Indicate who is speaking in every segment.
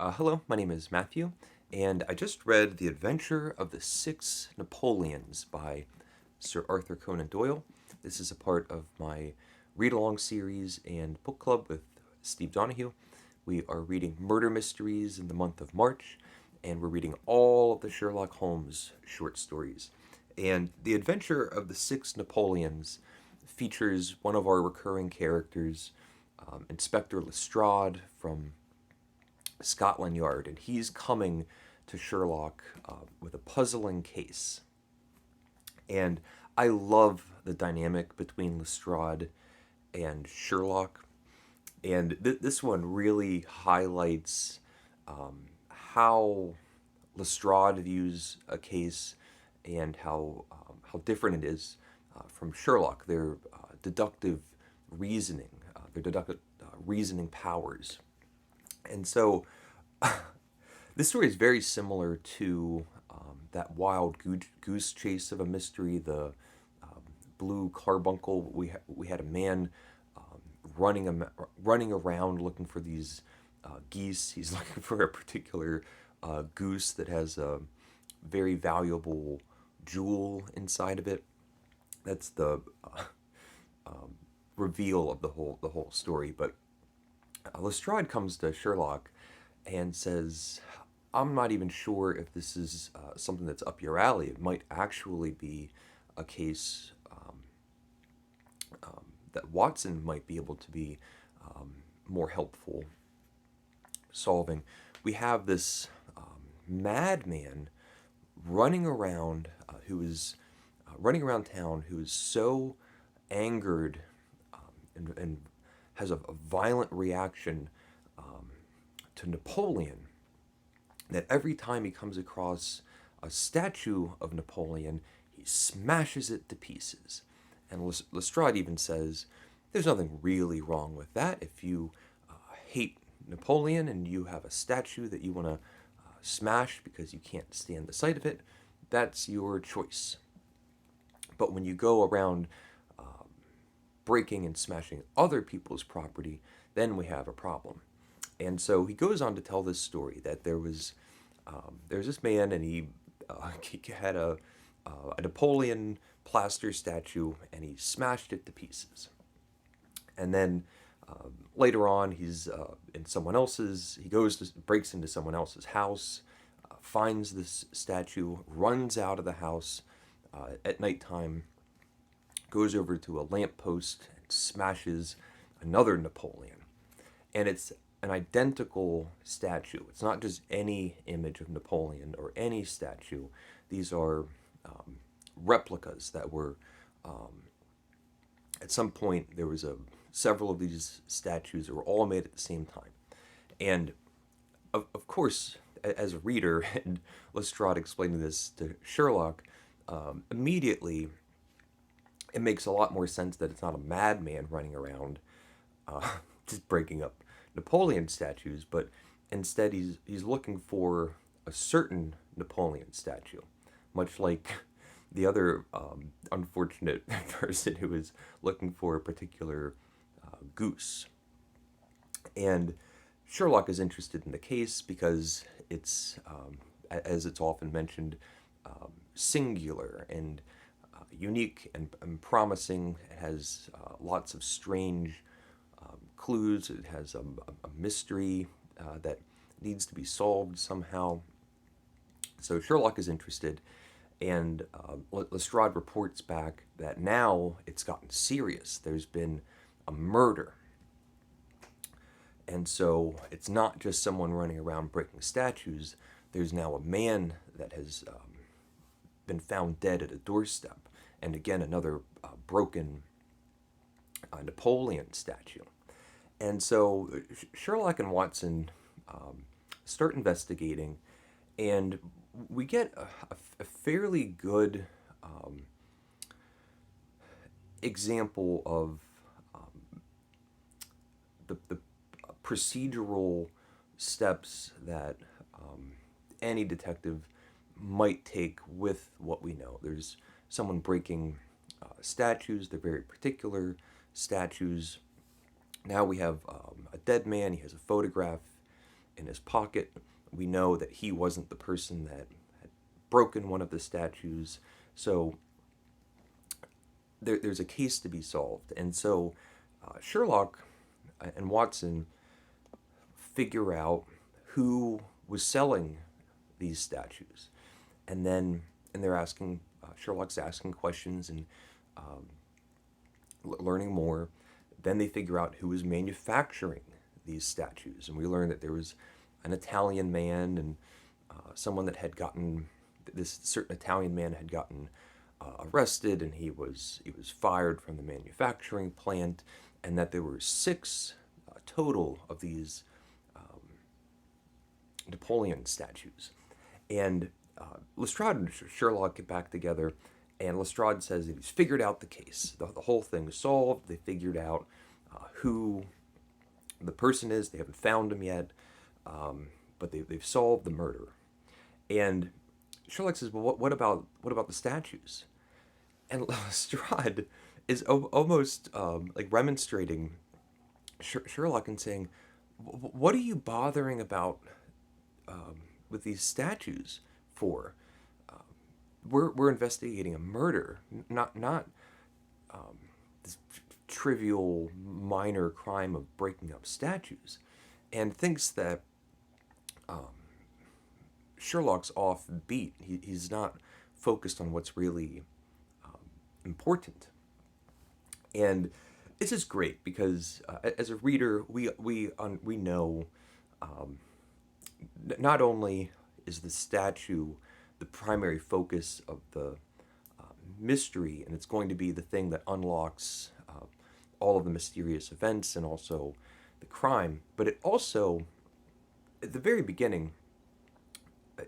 Speaker 1: Hello, my name is Matthew, and I just read The Adventure of the Six Napoleons by Sir Arthur Conan Doyle. This is a part of my read along series and book club with Steve Donahue. We are reading murder mysteries in the month of March, and we're reading all of the Sherlock Holmes short stories. And The Adventure of the Six Napoleons features one of our recurring characters, Inspector Lestrade from Scotland Yard, and he's coming to Sherlock with a puzzling case. And I love the dynamic between Lestrade and Sherlock. And this one really highlights how Lestrade views a case and how different it is from Sherlock. Their deductive reasoning, their deductive reasoning powers. And so this story is very similar to that wild goose chase of a mystery, the blue carbuncle. We had a man running around looking for these geese. He's looking for a particular goose that has a very valuable jewel inside of it. That's the reveal of the whole story. But Lestrade comes to Sherlock and says, I'm not even sure if this is something that's up your alley. It might actually be a case that Watson might be able to be more helpful solving. We have this madman running around who is running around town who is so angered and has a violent reaction to Napoleon that every time he comes across a statue of Napoleon, he smashes it to pieces. And Lestrade even says, there's nothing really wrong with that. If you hate Napoleon and you have a statue that you want to smash because you can't stand the sight of it, that's your choice. But when you go around breaking and smashing other people's property, then we have a problem. And so he goes on to tell this story that there's this man, and he had a Napoleon plaster statue, and he smashed it to pieces. And then later on, he's in someone else's. Breaks into someone else's house, finds this statue, runs out of the house at nighttime, goes over to a lamppost and smashes another Napoleon. And it's an identical statue. It's not just any image of Napoleon or any statue. These are replicas that were, at some point, there was several of these statues that were all made at the same time. And of course, as a reader, and Lestrade explaining this to Sherlock, immediately it makes a lot more sense that it's not a madman running around just breaking up Napoleon statues, but instead he's looking for a certain Napoleon statue, much like the other unfortunate person who is looking for a particular goose. And Sherlock is interested in the case because it's, as it's often mentioned, singular and unique and promising. It has lots of strange clues. It has a mystery that needs to be solved somehow. So Sherlock is interested, and Lestrade reports back that now it's gotten serious. There's been a murder. And so it's not just someone running around breaking statues. There's now a man that has been found dead at a doorstep. And again, another broken Napoleon statue. And so Sherlock and Watson start investigating, and we get a fairly good example of the procedural steps that any detective might take with what we know. There's someone breaking statues, they're very particular statues. Now we have a dead man, he has a photograph in his pocket. We know that he wasn't the person that had broken one of the statues. So there's a case to be solved. And so Sherlock and Watson figure out who was selling these statues. And they're asking, Sherlock's asking questions and learning more. Then they figure out who was manufacturing these statues. And we learn that there was an Italian man and someone that had gotten, this certain Italian man had gotten arrested, and he was fired from the manufacturing plant, and that there were 6 total of these Napoleon statues. And Lestrade and Sherlock get back together, and Lestrade says that he's figured out the case. The whole thing is solved. They figured out who the person is. They haven't found him yet, but they've solved the murder. And Sherlock says, "Well, what about the statues?" And Lestrade is almost like remonstrating Sherlock and saying, "What are you bothering about with these statues for? We're investigating a murder, not this trivial minor crime of breaking up statues," and thinks that Sherlock's off beat. He's not focused on what's really important. And this is great because as a reader, we know not only is the statue the primary focus of the mystery, and it's going to be the thing that unlocks all of the mysterious events and also the crime, but it also, at the very beginning,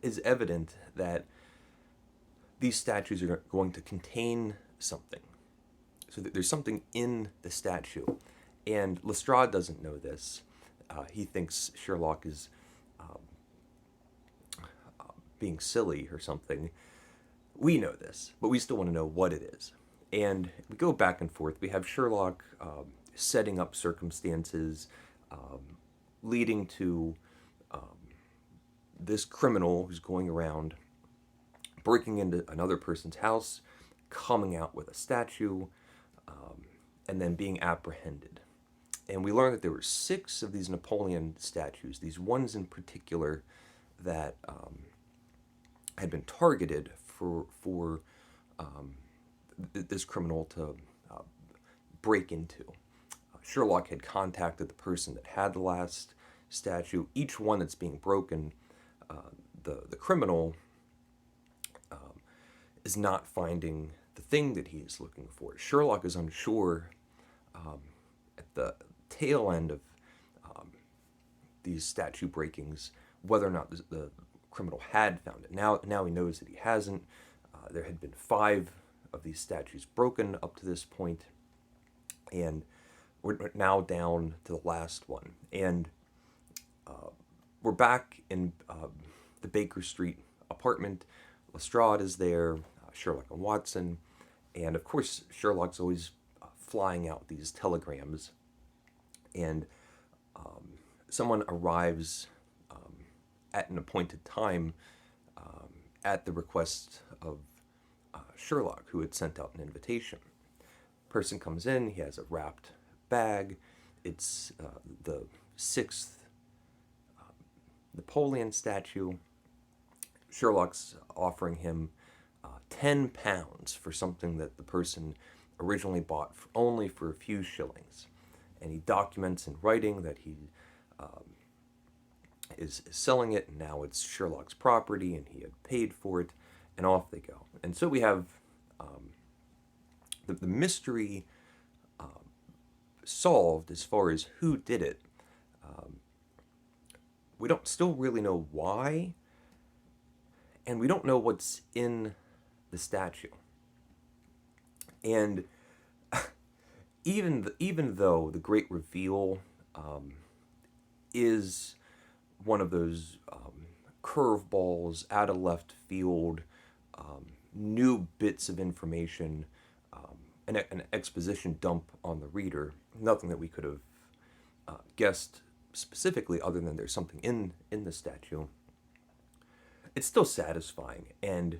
Speaker 1: is evident that these statues are going to contain something. So that there's something in the statue. And Lestrade doesn't know this. He thinks Sherlock is being silly or something. We know this, but we still want to know what it is. And we go back and forth. We have Sherlock setting up circumstances leading to this criminal who's going around breaking into another person's house, coming out with a statue, and then being apprehended. And we learned that there were 6 of these Napoleon statues, these ones in particular that had been targeted for this criminal to break into. Sherlock had contacted the person that had the last statue. Each one that's being broken, the criminal is not finding the thing that he's looking for. Sherlock is unsure at the tail end of these statue breakings whether or not the criminal had found it. Now he knows that he hasn't. There had been 5 of these statues broken up to this point, and we're now down to the last one. And we're back in the Baker Street apartment. Lestrade is there, Sherlock and Watson, and of course Sherlock's always flying out these telegrams, and someone arrives at an appointed time at the request of Sherlock, who had sent out an invitation. Person comes in, he has a wrapped bag. It's the 6th Napoleon statue. Sherlock's offering him £10 for something that the person originally bought only for a few shillings. And he documents in writing that he is selling it, and now it's Sherlock's property, and he had paid for it, and off they go. And so we have the mystery solved as far as who did it. We don't still really know why, and we don't know what's in the statue. And even though the great reveal is one of those curveballs out of left field, new bits of information, an exposition dump on the reader, nothing that we could have guessed specifically, other than there's something in the statue, it's still satisfying, and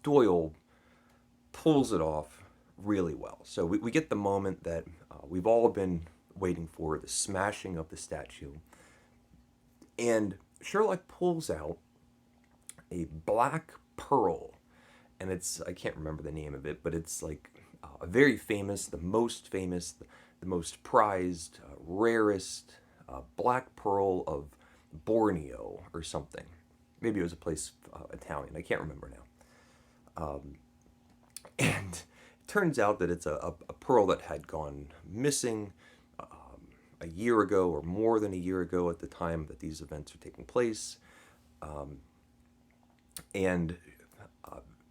Speaker 1: Doyle pulls it off really well. So we get the moment that we've all been waiting for, the smashing of the statue, and Sherlock pulls out a black pearl, and I can't remember the name of it, but it's like a very famous, the most famous, the most prized, rarest black pearl of Borneo or something. Maybe it was a place Italian. I can't remember now. And it turns out that it's a pearl that had gone missing a year ago, or more than a year ago at the time that these events are taking place. And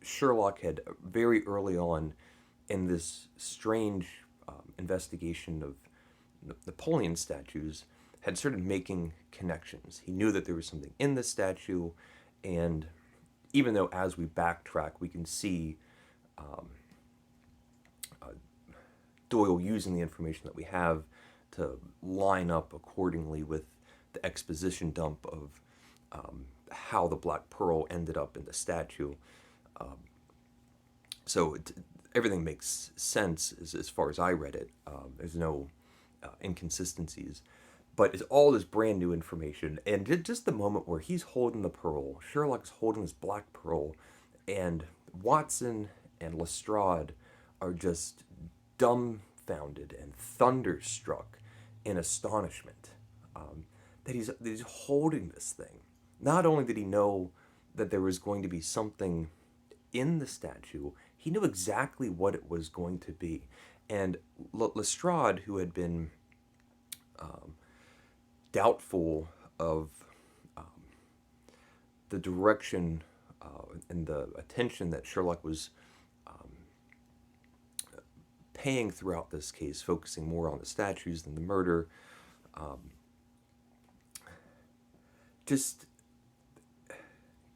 Speaker 1: Sherlock had very early on in this strange investigation of Napoleon statues had started making connections. He knew that there was something in the statue, and even though as we backtrack we can see Doyle using the information that we have to line up accordingly with the exposition dump of how the Black Pearl ended up in the statue. So everything makes sense as far as I read it. There's no inconsistencies. But it's all this brand new information. And just the moment where he's holding the pearl, Sherlock's holding this black pearl, and Watson and Lestrade are just dumbfounded and thunderstruck in astonishment that he's holding this thing. Not only did he know that there was going to be something in the statue, he knew exactly what it was going to be. And Lestrade, who had been doubtful of the direction and the attention that Sherlock was paying throughout this case, focusing more on the statues than the murder, just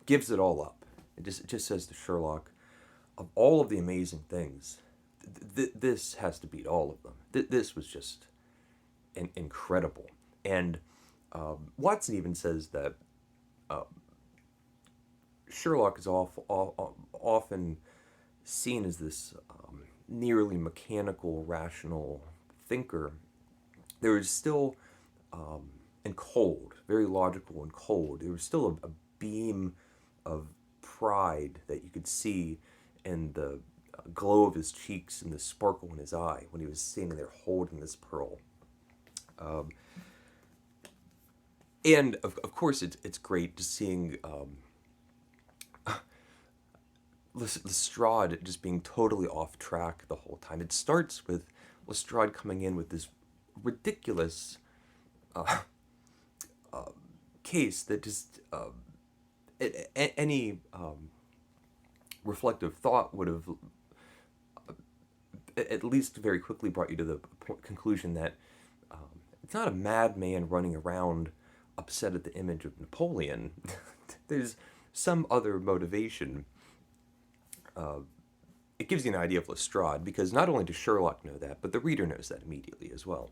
Speaker 1: gives it all up. It just says to Sherlock, of all of the amazing things, this has to beat all of them. This was just incredible. And Watson even says that Sherlock is often seen as this nearly mechanical, rational thinker. There is still, and cold, very logical and cold, there was still a beam of pride that you could see in the glow of his cheeks and the sparkle in his eye when he was standing there holding this pearl. And of course, it's great just seeing Lestrade just being totally off track the whole time. It starts with Lestrade coming in with this ridiculous case that just any reflective thought would have at least very quickly brought you to the conclusion that it's not a madman running around upset at the image of Napoleon. There's some other motivation. It gives you an idea of Lestrade, because not only does Sherlock know that, but the reader knows that immediately as well.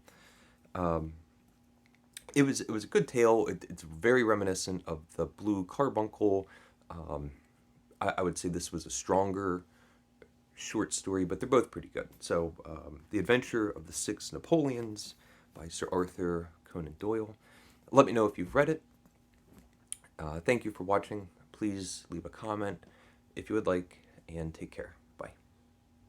Speaker 1: It was a good tale. It's very reminiscent of the Blue Carbuncle. I would say this was a stronger short story, but they're both pretty good. So, The Adventure of the Six Napoleons by Sir Arthur Conan Doyle. Let me know if you've read it. Thank you for watching. Please leave a comment if you would like, and take care.